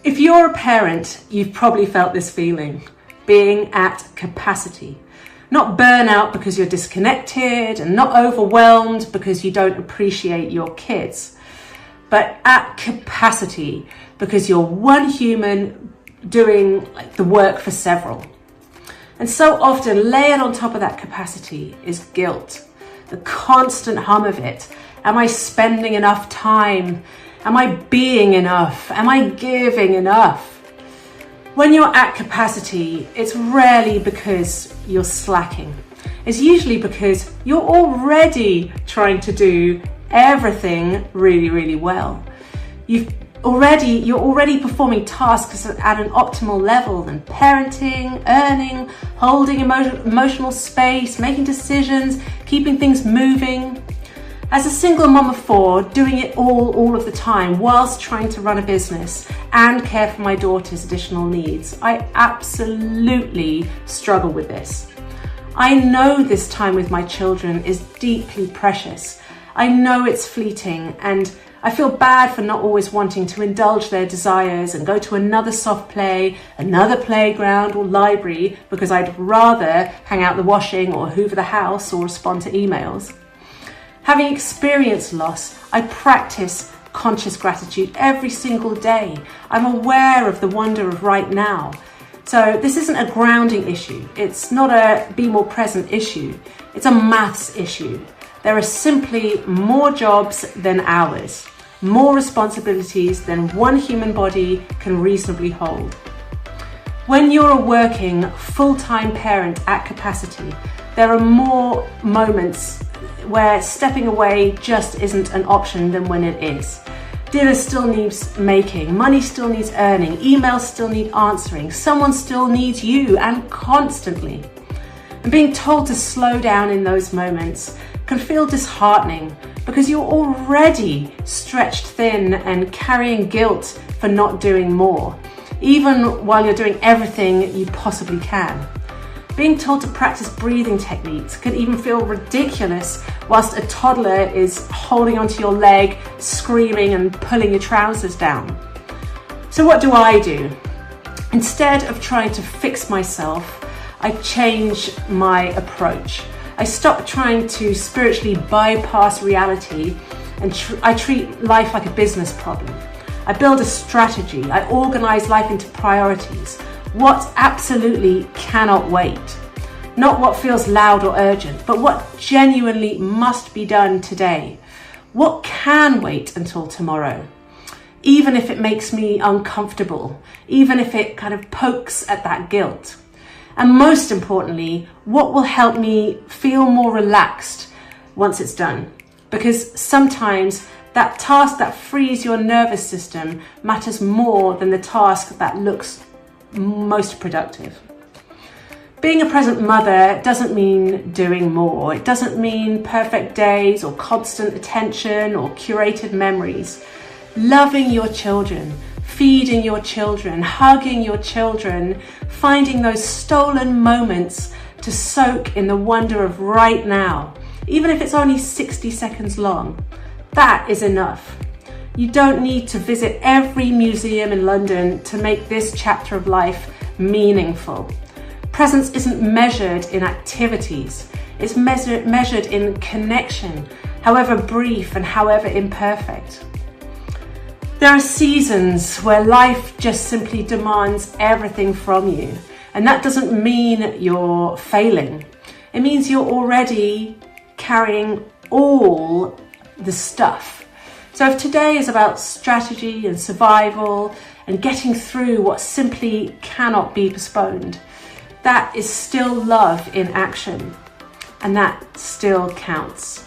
If you're a parent, you've probably felt this feeling, being at capacity. Not burnout because you're disconnected, and not overwhelmed because you don't appreciate your kids, but at capacity because you're one human doing the work for several. And so often layered on top of that capacity is guilt, the constant hum of it. Am I spending enough time? Am I being enough? Am I giving enough? When you're at capacity, it's rarely because you're slacking. It's usually because you're already trying to do everything really, really well. You're already performing tasks at an optimal level and parenting, earning, holding emotional space, making decisions, keeping things moving. As a single mom of 4, doing it all of the time whilst trying to run a business and care for my daughter's additional needs, I absolutely struggle with this. I know this time with my children is deeply precious. I know it's fleeting, and I feel bad for not always wanting to indulge their desires and go to another soft play, another playground or library because I'd rather hang out the washing or hoover the house or respond to emails. Having experienced loss, I practice conscious gratitude every single day. I'm aware of the wonder of right now. So this isn't a grounding issue. It's not a be more present issue. It's a maths issue. There are simply more jobs than hours, more responsibilities than one human body can reasonably hold. When you're a working full-time parent at capacity, there are more moments where stepping away just isn't an option than when it is. Dinner still needs making, money still needs earning, emails still need answering, someone still needs you, and constantly. And being told to slow down in those moments can feel disheartening because you're already stretched thin and carrying guilt for not doing more, even while you're doing everything you possibly can. Being told to practice breathing techniques can even feel ridiculous whilst a toddler is holding onto your leg, screaming and pulling your trousers down. So what do? Instead of trying to fix myself, I change my approach. I stop trying to spiritually bypass reality and I treat life like a business problem. I build a strategy. I organize life into priorities. What absolutely cannot wait. Not what feels loud or urgent, but what genuinely must be done today. What can wait until tomorrow? Even if it makes me uncomfortable, even if it kind of pokes at that guilt. And most importantly, what will help me feel more relaxed once it's done? Because sometimes that task that frees your nervous system matters more than the task that looks most productive. Being a present mother doesn't mean doing more. It doesn't mean perfect days or constant attention or curated memories. Loving your children, feeding your children, hugging your children, finding those stolen moments to soak in the wonder of right now, even if it's only 60 seconds long. That is enough. You don't need to visit every museum in London to make this chapter of life meaningful. Presence isn't measured in activities. It's measured in connection, however brief and however imperfect. There are seasons where life just simply demands everything from you. And that doesn't mean you're failing. It means you're already carrying all the stuff. So if today is about strategy and survival and getting through what simply cannot be postponed, that is still love in action, and that still counts.